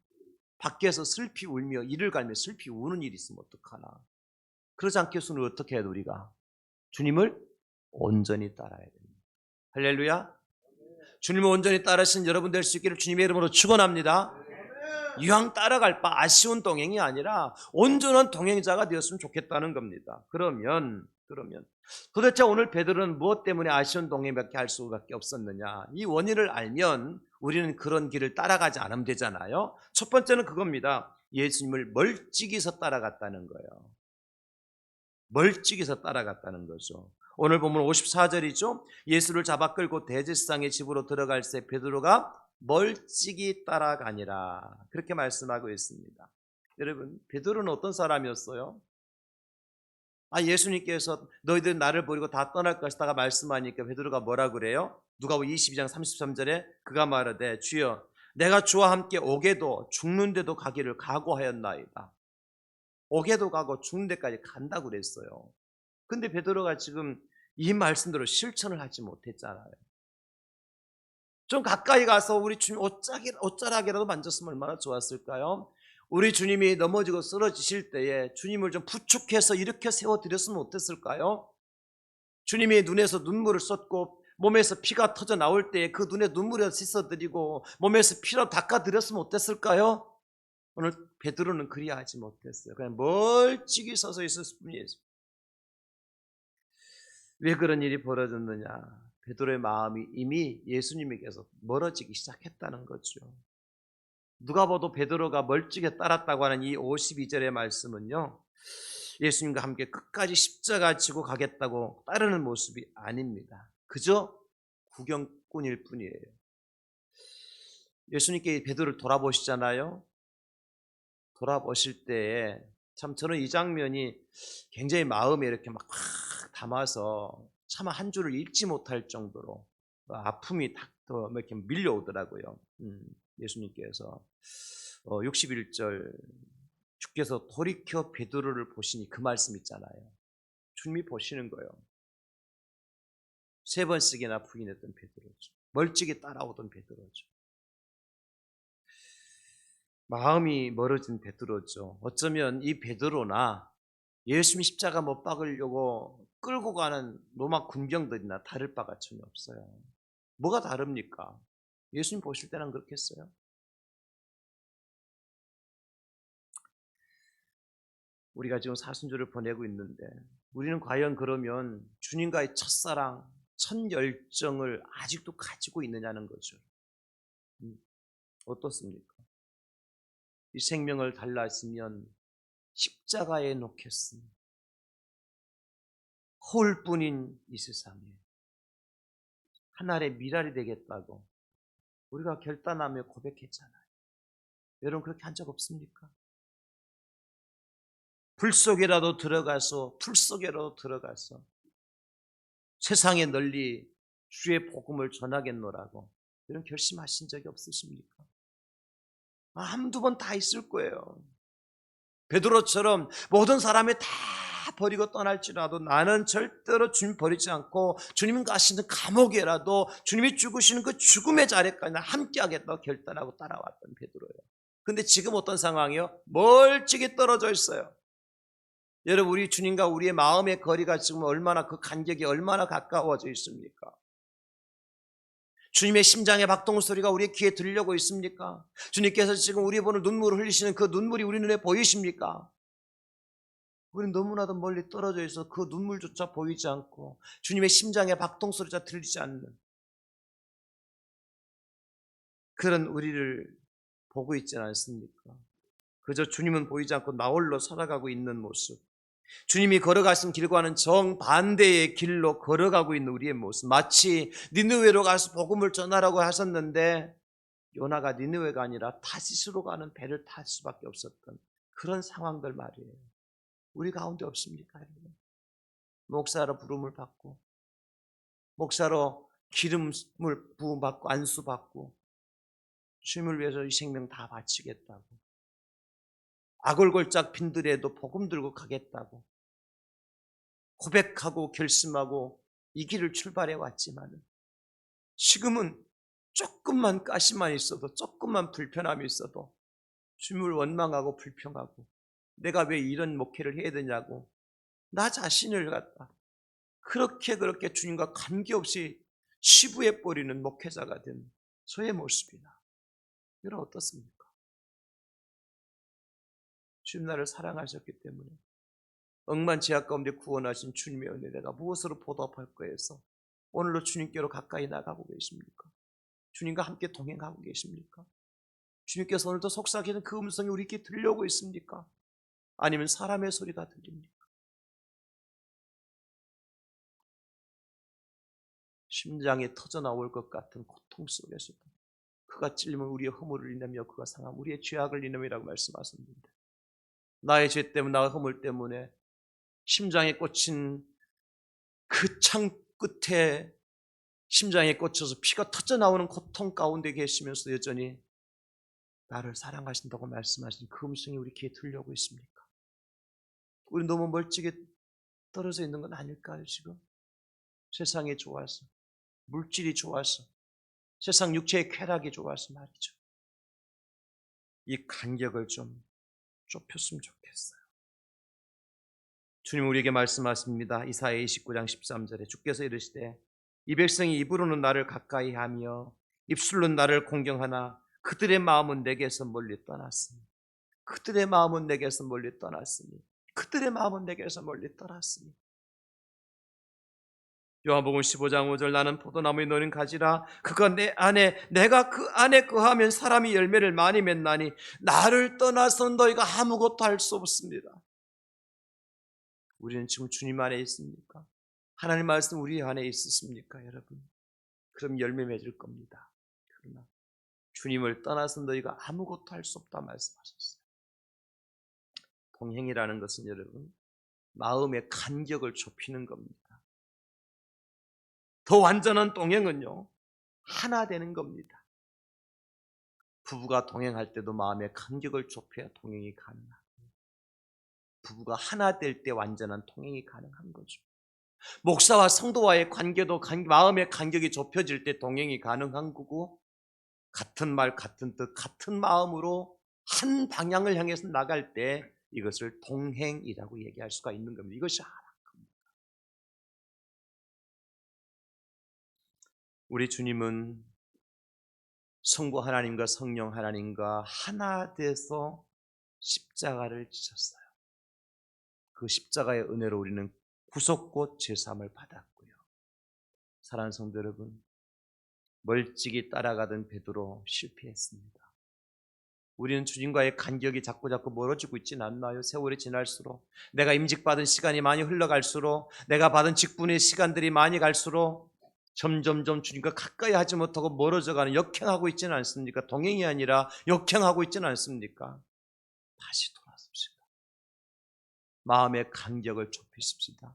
밖에서 슬피 울며 이를 갈며 슬피 우는 일이 있으면 어떡하나. 그러지 않겠으면 어떻게 해야 돼 우리가? 주님을 온전히 따라야 됩니다. 할렐루야. 주님을 온전히 따르신 여러분 될 수 있기를 주님의 이름으로 축원합니다. 이왕 따라갈 바 아쉬운 동행이 아니라 온전한 동행자가 되었으면 좋겠다는 겁니다. 그러면 도대체 오늘 베드로는 무엇 때문에 아쉬운 동행밖에 할 수밖에 없었느냐? 이 원인을 알면 우리는 그런 길을 따라가지 않으면 되잖아요. 첫 번째는 그겁니다. 예수님을 멀찍이서 따라갔다는 거예요. 멀찍이서 따라갔다는 거죠. 오늘 보면 54절이죠. 예수를 잡아 끌고 대제사장의 집으로 들어갈 때 베드로가 멀찍이 따라가니라 그렇게 말씀하고 있습니다. 여러분, 베드로는 어떤 사람이었어요? 예수님께서 너희들 나를 버리고 다 떠날 것이다가 말씀하니까 베드로가 뭐라 그래요? 누가복음 22장 33절에 그가 말하되 주여 내가 주와 함께 오게도 죽는데도 가기를 각오하였나이다. 오게도 가고 죽는 데까지 간다고 그랬어요. 근데 베드로가 지금 이 말씀대로 실천을 하지 못했잖아요. 좀 가까이 가서 우리 주님 옷자락이라도 만졌으면 얼마나 좋았을까요? 우리 주님이 넘어지고 쓰러지실 때에 주님을 좀 부축해서 이렇게 세워드렸으면 어땠을까요? 주님이 눈에서 눈물을 쏟고 몸에서 피가 터져 나올 때에 그 눈에 눈물을 씻어드리고 몸에서 피로 닦아드렸으면 어땠을까요? 오늘 베드로는 그리하지 못했어요. 그냥 멀찍이 서서 있었을 뿐이에요. 왜 그런 일이 벌어졌느냐? 베드로의 마음이 이미 예수님에게서 멀어지기 시작했다는 거죠. 누가 봐도 베드로가 멀찍이 따랐다고 하는 이 52절의 말씀은요, 예수님과 함께 끝까지 십자가 지고 가겠다고 따르는 모습이 아닙니다. 그저 구경꾼일 뿐이에요. 예수님께 베드로를 돌아보시잖아요. 돌아보실 때에 참 저는 이 장면이 굉장히 마음에 이렇게 막 담아서 차마 한 줄을 읽지 못할 정도로 아픔이 딱 더 이렇게 밀려오더라고요. 예수님께서 61절 주께서 돌이켜 베드로를 보시니 그 말씀 있잖아요. 주님이 보시는 거예요. 3번씩이나 부인했던 베드로죠. 멀찍이 따라오던 베드로죠. 마음이 멀어진 베드로죠. 어쩌면 이 베드로나 예수님 십자가 못 박으려고 끌고 가는 로마 군병들이나 다를 바가 전혀 없어요. 뭐가 다릅니까? 예수님 보실 때는 그렇겠어요? 우리가 지금 사순절을 보내고 있는데 우리는 과연 그러면 주님과의 첫사랑, 첫 열정을 아직도 가지고 있느냐는 거죠. 어떻습니까? 이 생명을 달랐으면 십자가에 놓겠으니 허울뿐인 이 세상에 하나의 미랄이 되겠다고 우리가 결단하며 고백했잖아요. 여러분 그렇게 한 적 없습니까? 불 속에라도 들어가서 풀 속에라도 들어가서 세상에 널리 주의 복음을 전하겠노라고 이런 결심하신 적이 없으십니까? 한두 번 다 있을 거예요. 베드로처럼 모든 사람이 다 버리고 떠날지라도 나는 절대로 주님 버리지 않고 주님 가시는 감옥에라도 주님이 죽으시는 그 죽음의 자리까지 함께 하겠다고 결단하고 따라왔던 베드로예요. 근데 지금 어떤 상황이요? 멀찍이 떨어져 있어요. 여러분 우리 주님과 우리의 마음의 거리가 지금 얼마나 그 간격이 얼마나 가까워져 있습니까? 주님의 심장의 박동 소리가 우리의 귀에 들려오고 있습니까? 주님께서 지금 우리 보는 눈물을 흘리시는 그 눈물이 우리 눈에 보이십니까? 우리는 너무나도 멀리 떨어져 있어 그 눈물조차 보이지 않고 주님의 심장의 박동 소리조차 들리지 않는 그런 우리를 보고 있지 않습니까? 그저 주님은 보이지 않고 나홀로 살아가고 있는 모습, 주님이 걸어가신 길과는 정반대의 길로 걸어가고 있는 우리의 모습, 마치 니느웨로 가서 복음을 전하라고 하셨는데 요나가 니느웨가 아니라 타시스로 가는 배를 탈 수밖에 없었던 그런 상황들 말이에요. 우리 가운데 없습니까? 여러분? 목사로 부름을 받고 목사로 기름을 부음받고 안수받고 주님을 위해서 이 생명 다 바치겠다고 아골골짝 빈들에도 복음 들고 가겠다고 고백하고 결심하고 이 길을 출발해 왔지만 지금은 조금만 가시만 있어도 조금만 불편함이 있어도 주님을 원망하고 불평하고 내가 왜 이런 목회를 해야 되냐고 나 자신을 갖다 그렇게 주님과 관계없이 치부해버리는 목회자가 된 저의 모습이나 여러분 어떻습니까? 주님 나를 사랑하셨기 때문에 억만 죄악 가운데 구원하신 주님의 은혜 내가 무엇으로 보답할 거해서 오늘로 주님께로 가까이 나가고 계십니까? 주님과 함께 동행하고 계십니까? 주님께서 오늘도 속삭이는 그 음성이 우리에게 들려오고 있습니까? 아니면 사람의 소리가 들립니까? 심장이 터져나올 것 같은 고통 속에서도 그가 찔리면 우리의 허물을 인하며 그가 상하면 우리의 죄악을 인함이라고 말씀하셨는데 나의 죄 때문에 나의 허물 때문에 심장에 꽂힌 그 창 끝에 심장에 꽂혀서 피가 터져나오는 고통 가운데 계시면서 여전히 나를 사랑하신다고 말씀하신 그 음성이 우리 귀에 들려오고 있습니까? 우리 너무 멀찍이 떨어져 있는 건 아닐까요 지금? 세상이 좋아서 물질이 좋아서 세상 육체의 쾌락이 좋아서 말이죠. 이 간격을 좀 좁혔으면 좋겠어요. 주님 우리에게 말씀하십니다. 이사야 29장 13절에 주께서 이르시되 이 백성이 입으로는 나를 가까이 하며 입술로는 나를 공경하나 그들의 마음은 내게서 멀리 떠났으니 그들의 마음은 내게서 멀리 떠났으니 그들의 마음은 내게서 멀리 떠났으니 요한복음 15장 5절 나는 포도나무에 너는 가지라 그가 내 안에 내가 그 안에 거하면 사람이 열매를 많이 맺나니 나를 떠나서는 너희가 아무것도 할 수 없습니다. 우리는 지금 주님 안에 있습니까? 하나님 말씀 우리 안에 있으십니까 여러분? 그럼 열매 맺을 겁니다. 그러나 주님을 떠나서 너희가 아무것도 할 수 없다 말씀하셨어요. 동행이라는 것은 여러분 마음의 간격을 좁히는 겁니다. 더 완전한 동행은요 하나 되는 겁니다. 부부가 동행할 때도 마음의 간격을 좁혀야 동행이 가능합니다. 부부가 하나 될 때 완전한 통행이 가능한 거죠. 목사와 성도와의 관계도 마음의 간격이 좁혀질 때 동행이 가능한 거고 같은 말 같은 뜻 같은 마음으로 한 방향을 향해서 나갈 때 이것을 동행이라고 얘기할 수가 있는 겁니다. 이것이 하나입니다. 우리 주님은 성부 하나님과 성령 하나님과 하나 돼서 십자가를 지셨어요. 그 십자가의 은혜로 우리는 구속곧 제사함을 받았고요. 사랑하는 성도 여러분, 멀찍이 따라가던 베드로 실패했습니다. 우리는 주님과의 간격이 자꾸 멀어지고 있지는 않나요? 세월이 지날수록, 내가 임직받은 시간이 많이 흘러갈수록, 내가 받은 직분의 시간들이 많이 갈수록 점점점 주님과 가까이 하지 못하고 멀어져가는, 역행하고 있지는 않습니까? 동행이 아니라 역행하고 있지는 않습니까? 다시 돌아섭시다. 마음의 간격을 좁히십시다.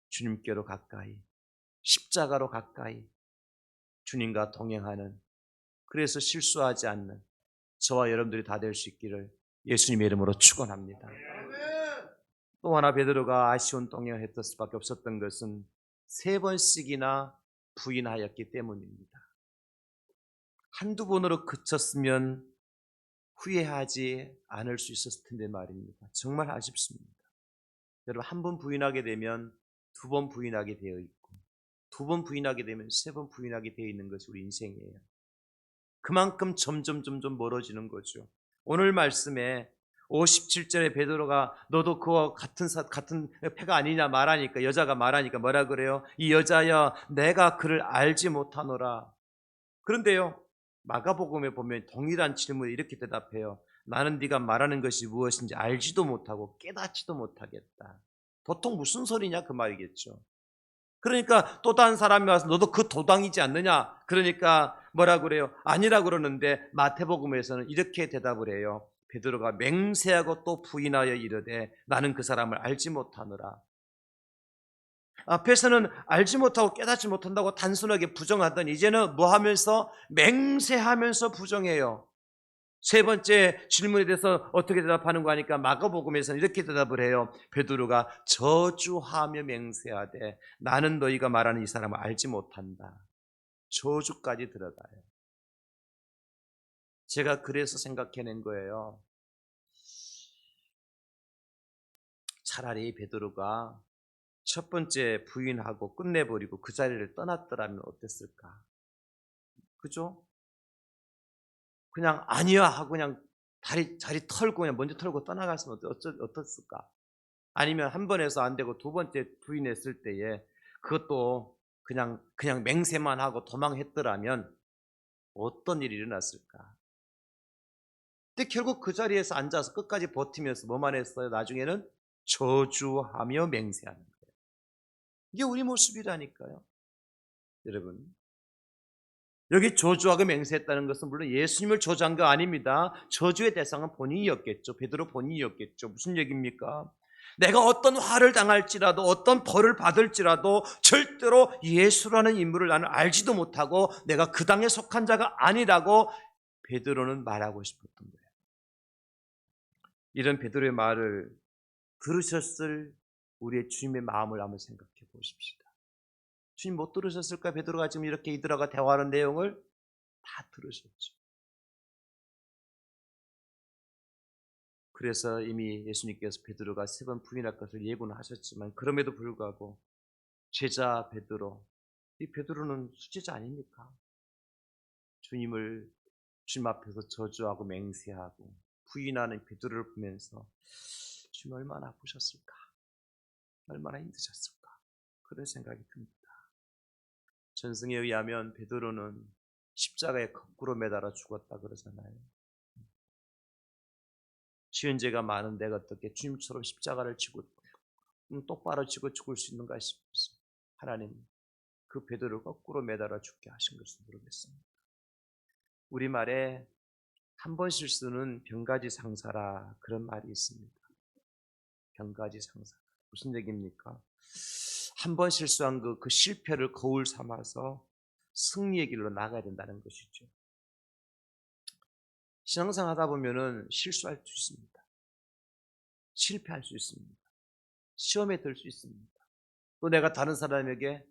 주님께로 가까이, 십자가로 가까이, 주님과 동행하는, 그래서 실수하지 않는 저와 여러분들이 다 될 수 있기를 예수님의 이름으로 축원합니다. 또 하나 베드로가 아쉬운 동행을 했을 수밖에 없었던 것은 3번씩이나 부인하였기 때문입니다. 한두 번으로 그쳤으면 후회하지 않을 수 있었을 텐데 말입니다. 정말 아쉽습니다. 여러분, 한 번 부인하게 되면 2번 부인하게 되어 있고, 2번 부인하게 되면 3번 부인하게 되어 있는 것이 우리 인생이에요. 그만큼 점점 멀어지는 거죠. 오늘 말씀에 57절에 베드로가 너도 그와 같은 패가 아니냐 말하니까, 여자가 말하니까 뭐라 그래요? 이 여자여, 내가 그를 알지 못하노라. 그런데요, 마가복음에 보면 동일한 질문에 이렇게 대답해요. 나는 네가 말하는 것이 무엇인지 알지도 못하고 깨닫지도 못하겠다. 보통 무슨 소리냐 그 말이겠죠. 그러니까 또 다른 사람이 와서 너도 그 도당이지 않느냐, 그러니까 뭐라 그래요? 아니라 그러는데 마태복음에서는 이렇게 대답을 해요. 베드로가 맹세하고 또 부인하여 이르되 나는 그 사람을 알지 못하노라. 앞에서는 알지 못하고 깨닫지 못한다고 단순하게 부정하더니 이제는 뭐 하면서 맹세하면서 부정해요. 3번째 질문에 대해서 어떻게 대답하는 거 하니까 마가복음에서는 이렇게 대답을 해요. 베드로가 저주하며 맹세하되 나는 너희가 말하는 이 사람을 알지 못한다. 저주까지 들어가요. 제가 그래서 생각해낸 거예요. 차라리 베드로가 첫 번째 부인하고 끝내버리고 그 자리를 떠났더라면 어땠을까? 그죠? 그냥 아니야 하고 그냥 자리 털고 그냥 먼저 털고 떠나갔으면 어떻을까? 아니면 한 번 해서 안 되고 2번째 부인했을 때에 그것도 그냥 맹세만 하고 도망했더라면 어떤 일이 일어났을까? 근데 결국 그 자리에서 앉아서 끝까지 버티면서 뭐만 했어요? 나중에는 저주하며 맹세하는 거예요. 이게 우리 모습이라니까요. 여러분, 여기 저주하고 맹세했다는 것은 물론 예수님을 저주한 거 아닙니다. 저주의 대상은 본인이었겠죠. 베드로 본인이었겠죠. 무슨 얘기입니까? 내가 어떤 화를 당할지라도 어떤 벌을 받을지라도 절대로 예수라는 인물을 나는 알지도 못하고 내가 그 당에 속한 자가 아니라고 베드로는 말하고 싶었던 거예요. 이런 베드로의 말을 들으셨을 우리의 주님의 마음을 한번 생각해 보십시다. 주님 못 들으셨을까? 베드로가 지금 이렇게 이들하고 대화하는 내용을 다 들으셨죠. 그래서 이미 예수님께서 베드로가 3번 부인할 것을 예고는 하셨지만 그럼에도 불구하고 제자 베드로, 이 베드로는 수제자 아닙니까? 주님 앞에서 저주하고 맹세하고 부인하는 베드로를 보면서 주님 얼마나 아프셨을까? 얼마나 힘드셨을까? 그런 생각이 듭니다. 전승에 의하면 베드로는 십자가에 거꾸로 매달아 죽었다 그러잖아요. 지은 죄가 많은 내가 어떻게 주님처럼 십자가를 지고 똑바로 지고 죽을 수 있는가 싶어서 하나님 그 베드로를 거꾸로 매달아 죽게 하신 것을 모르겠습니다. 우리말에 한 번 실수는 병가지 상사라 그런 말이 있습니다. 병가지 상사. 무슨 얘기입니까? 한 번 실수한 그 실패를 거울 삼아서 승리의 길로 나가야 된다는 것이죠. 신앙생활 하다 보면은 실수할 수 있습니다. 실패할 수 있습니다. 시험에 들 수 있습니다. 또 내가 다른 사람에게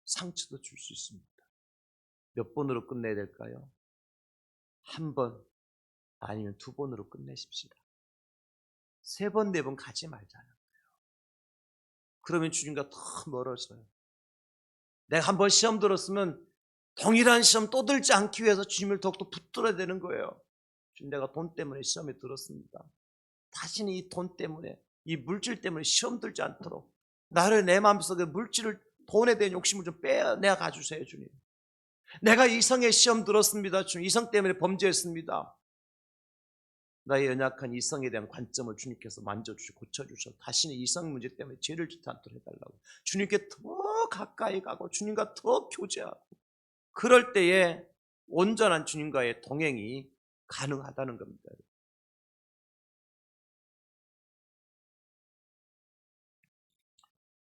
상처도 줄 수 있습니다. 몇 번으로 끝내야 될까요? 한 번 아니면 2번으로 끝내십시다. 3번, 4번 가지 말자는 거예요. 그러면 주님과 더 멀어져요. 내가 한 번 시험 들었으면 동일한 시험 또 들지 않기 위해서 주님을 더욱더 붙들어야 되는 거예요. 주님, 내가 돈 때문에 시험에 들었습니다. 다시는 이 돈 때문에 이 물질 때문에 시험 들지 않도록 나를 내 마음속에 물질을 돈에 대한 욕심을 좀 빼내가 가주세요 주님. 내가 이성의 시험 들었습니다 주님. 이성 때문에 범죄했습니다. 나의 연약한 이성에 대한 관점을 주님께서 만져주시고 고쳐주셔서 다시는 이성 문제 때문에 죄를 짓지 않도록 해달라고 주님께 더 가까이 가고 주님과 더 교제하고 그럴 때에 온전한 주님과의 동행이 가능하다는 겁니다.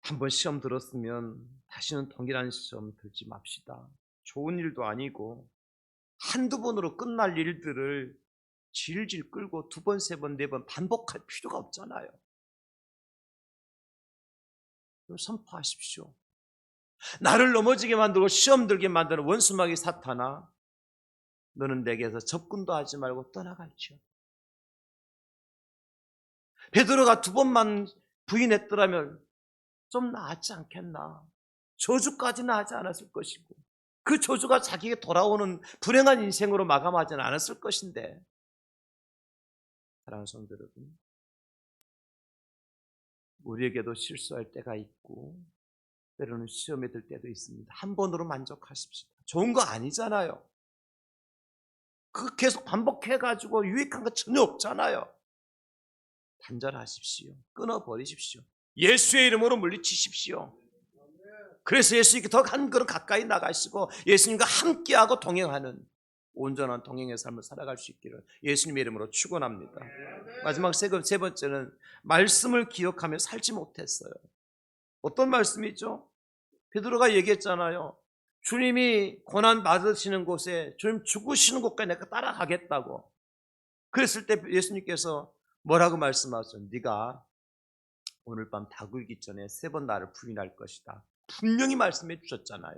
한번 시험 들었으면 다시는 동일한 시험 들지 맙시다. 좋은 일도 아니고 한두 번으로 끝날 일들을 질질 끌고 두 번, 세 번, 네 번 반복할 필요가 없잖아요. 그럼 선포하십시오. 나를 넘어지게 만들고 시험 들게 만드는 원수마귀 사탄아, 너는 내게서 접근도 하지 말고 떠나갈지어다. 베드로가 두 번만 부인했더라면 좀 나았지 않겠나. 저주까지는 하지 않았을 것이고 그 저주가 자기에게 돌아오는 불행한 인생으로 마감하지는 않았을 것인데, 사랑하는 성도 여러분, 우리에게도 실수할 때가 있고 때로는 시험에 들 때도 있습니다. 한 번으로 만족하십시오. 좋은 거 아니잖아요. 그 계속 반복해가지고 유익한 거 전혀 없잖아요. 단절하십시오. 끊어버리십시오. 예수의 이름으로 물리치십시오. 그래서 예수님께 더 한 걸음 가까이 나가시고 예수님과 함께하고 동행하는 온전한 동행의 삶을 살아갈 수 있기를 예수님의 이름으로 축원합니다. 마지막 세 번째는 말씀을 기억하며 살지 못했어요. 어떤 말씀이죠? 베드로가 얘기했잖아요. 주님이 고난 받으시는 곳에 주님 죽으시는 곳까지 내가 따라가겠다고. 그랬을 때 예수님께서 뭐라고 말씀하셨어요? 네가 오늘 밤 다 굴기 전에 세 번 나를 부인할 것이다. 분명히 말씀해 주셨잖아요.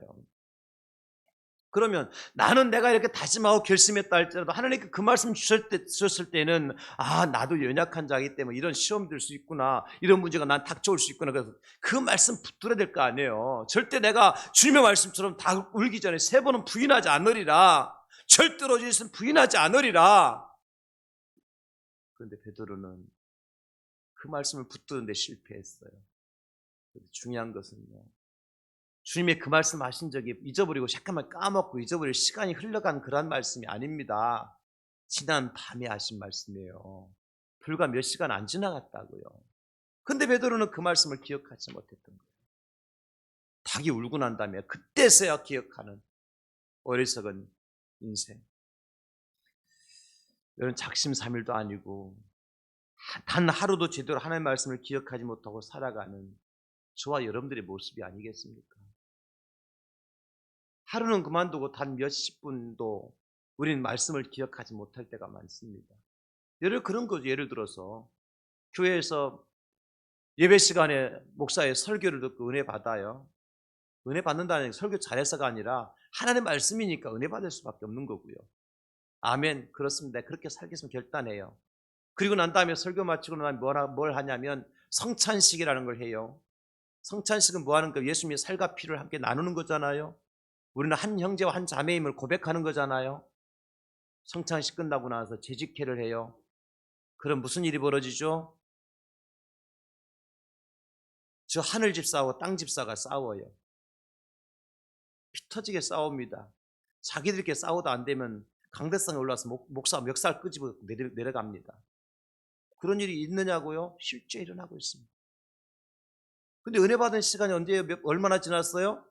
그러면 나는 내가 이렇게 다짐하고 결심했다 할지라도 하나님께 그 말씀 주셨을 때는 나도 연약한 자이기 때문에 이런 시험 들 수 있구나, 이런 문제가 난 닥쳐올 수 있구나. 그래서 그 말씀 붙들어야 될 거 아니에요. 절대 내가 주님의 말씀처럼 다 울기 전에 세 번은 부인하지 않으리라. 절대로 예수는 부인하지 않으리라. 그런데 베드로는 그 말씀을 붙드는 데 실패했어요. 중요한 것은요, 주님의 그 말씀 하신 적이 잊어버리고 잠깐만 까먹고 잊어버릴 시간이 흘러간 그런 말씀이 아닙니다. 지난 밤에 하신 말씀이에요. 불과 몇 시간 안 지나갔다고요. 근데 베드로는 그 말씀을 기억하지 못했던 거예요. 닭이 울고 난 다음에 그때서야 기억하는 어리석은 인생. 여러분, 작심삼일도 아니고 단 하루도 제대로 하나님의 말씀을 기억하지 못하고 살아가는 저와 여러분들의 모습이 아니겠습니까? 하루는 그만두고 단 몇십 분도 우리는 말씀을 기억하지 못할 때가 많습니다. 그런 거죠. 예를 들어서 교회에서 예배 시간에 목사의 설교를 듣고 은혜 받아요. 은혜 받는다는 게 설교 잘해서가 아니라 하나님의 말씀이니까 은혜 받을 수밖에 없는 거고요. 아멘, 그렇습니다. 그렇게 살겠으면 결단해요. 그리고 난 다음에 설교 마치고 나면 뭘 하냐면 성찬식이라는 걸 해요. 성찬식은 뭐 하는 거예요? 예수님의 살과 피를 함께 나누는 거잖아요. 우리는 한 형제와 한 자매임을 고백하는 거잖아요. 성찬식 끝나고 나서 재직회를 해요. 그럼 무슨 일이 벌어지죠? 저 하늘 집사하고 땅 집사가 싸워요. 피 터지게 싸웁니다. 자기들끼리 싸워도 안 되면 강대상에 올라와서 목사 멱살 끄집어 내려갑니다. 그런 일이 있느냐고요? 실제 일어나고 있습니다. 근데 은혜 받은 시간이 얼마나 지났어요?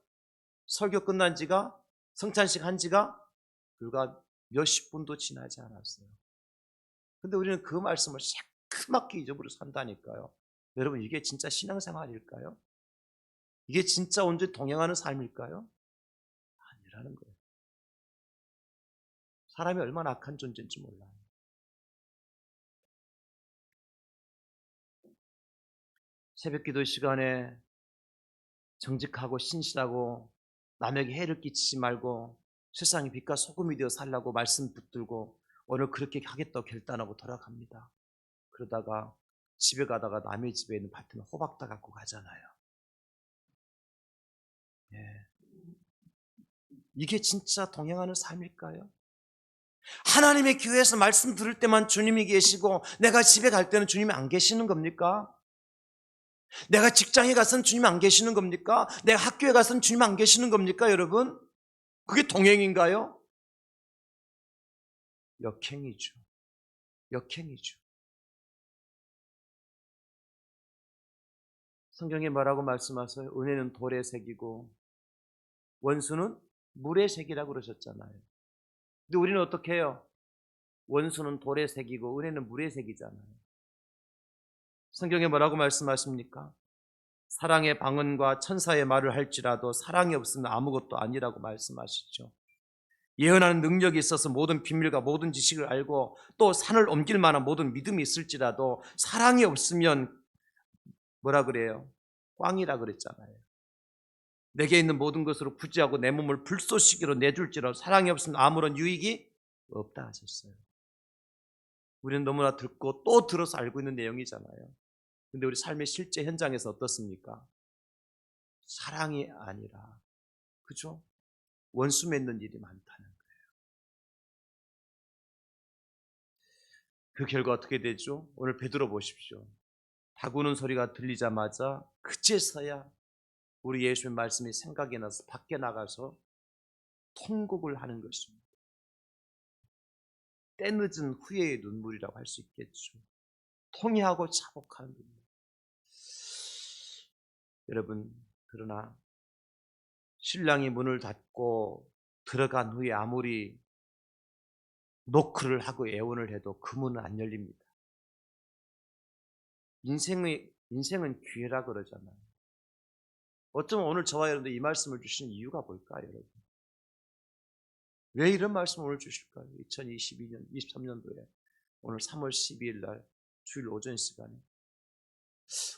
설교 끝난 지가, 성찬식 한 지가 불과 몇십 분도 지나지 않았어요. 근데 우리는 그 말씀을 새크맣게 잊어버려 산다니까요. 여러분, 이게 진짜 신앙생활일까요? 이게 진짜 온전히 동행하는 삶일까요? 아니라는 거예요. 사람이 얼마나 악한 존재인지 몰라요. 새벽기도 시간에 정직하고 신실하고 남에게 해를 끼치지 말고 세상의 빛과 소금이 되어 살라고 말씀 붙들고 오늘 그렇게 하겠다고 결단하고 돌아갑니다. 그러다가 집에 가다가 남의 집에 있는 밭에 호박 다 갖고 가잖아요. 예. 이게 진짜 동행하는 삶일까요? 하나님의 교회에서 말씀 들을 때만 주님이 계시고 내가 집에 갈 때는 주님이 안 계시는 겁니까? 내가 직장에 가서는 주님 안 계시는 겁니까? 내가 학교에 가서는 주님 안 계시는 겁니까, 여러분? 그게 동행인가요? 역행이죠. 역행이죠. 성경에 뭐라고 말씀하세요? 은혜는 돌에 새기고 원수는 물에 새기라고 그러셨잖아요. 근데 우리는 어떻게 해요? 원수는 돌에 새기고 은혜는 물에 새기잖아요. 성경에 뭐라고 말씀하십니까? 사랑의 방언과 천사의 말을 할지라도 사랑이 없으면 아무것도 아니라고 말씀하시죠. 예언하는 능력이 있어서 모든 비밀과 모든 지식을 알고 또 산을 옮길 만한 모든 믿음이 있을지라도 사랑이 없으면 뭐라 그래요? 꽝이라 그랬잖아요. 내게 있는 모든 것으로 구제하고 내 몸을 불쏘시개로 내줄지라도 사랑이 없으면 아무런 유익이 없다 하셨어요. 우리는 너무나 듣고 또 들어서 알고 있는 내용이잖아요. 근데 우리 삶의 실제 현장에서 어떻습니까? 사랑이 아니라, 그죠? 원수 맺는 일이 많다는 거예요. 그 결과 어떻게 되죠? 오늘 베드로 보십시오. 다구는 소리가 들리자마자 그제서야 우리 예수의 말씀이 생각이 나서 밖에 나가서 통곡을 하는 것입니다. 때늦은 후회의 눈물이라고 할 수 있겠죠. 통회하고 자복하는 눈물. 여러분, 그러나 신랑이 문을 닫고 들어간 후에 아무리 노크를 하고 애원을 해도 그 문은 안 열립니다. 인생은 기회라 그러잖아요. 어쩌면 오늘 저와 여러분들 이 말씀을 주시는 이유가 뭘까요, 여러분? 왜 이런 말씀을 오늘 주실까요? 2022년, 23년도에 오늘 3월 12일 날 주일 오전 시간에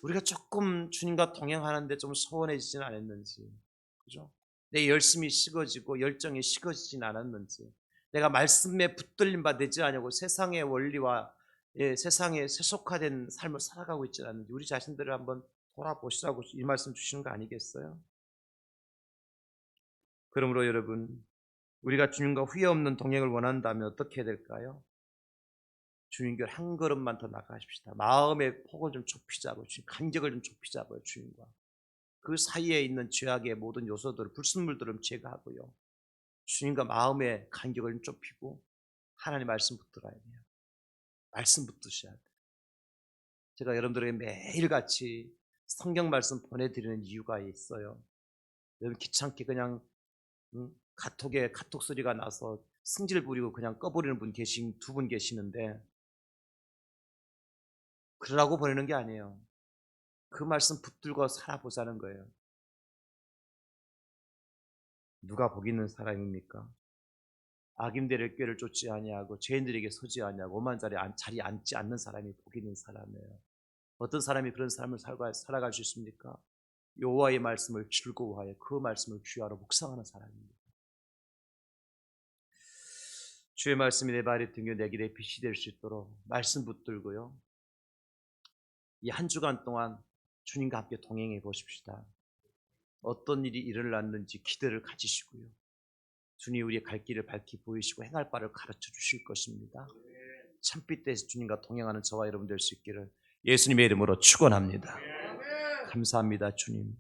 우리가 조금 주님과 동행하는데 좀 소원해지진 않았는지, 그죠? 내 열심이 식어지고 열정이 식어지진 않았는지, 내가 말씀에 붙들림 바 되지 않냐고 세상의 원리와 세상에 세속화된 삶을 살아가고 있지 않는지 우리 자신들을 한번 돌아보시라고 이 말씀 주시는 거 아니겠어요? 그러므로 여러분, 우리가 주님과 후회 없는 동행을 원한다면 어떻게 해야 될까요? 주님께 한 걸음만 더 나가십시다. 마음의 폭을 좀 좁히자고요. 간격을 좀 좁히자고요. 주님과 그 사이에 있는 죄악의 모든 요소들을 불순물들을 제거하고요. 주님과 마음의 간격을 좀 좁히고 하나님 말씀 붙들어야 돼요. 말씀 붙드셔야 돼요. 제가 여러분들에게 매일같이 성경 말씀 보내드리는 이유가 있어요. 여러분 귀찮게 그냥 카톡에 카톡 소리가 나서 승질 부리고 그냥 꺼버리는 분 두 분 계시는데 그러라고 보내는 게 아니에요. 그 말씀 붙들고 살아보자는 거예요. 누가 복 있는 사람입니까? 악인들의 꾀를 쫓지 아니하고 죄인들에게 서지 아니하고 오만 자리에 앉지 않는 사람이 복 있는 사람이에요. 어떤 사람이 그런 삶을 살아갈 수 있습니까? 여호와의 말씀을 즐거워하여 그 말씀을 귀하로 묵상하는 사람입니다. 주의 말씀이 내 발에 등겨 내 길에 빛이 될 수 있도록 말씀 붙들고요. 이 한 주간 동안 주님과 함께 동행해 보십시다. 어떤 일이 일어났는지 기대를 가지시고요. 주님 우리의 갈 길을 밝히 보이시고 행할 바를 가르쳐 주실 것입니다. 참빛 때에서 주님과 동행하는 저와 여러분 될 수 있기를 예수님의 이름으로 축원합니다. 감사합니다, 주님.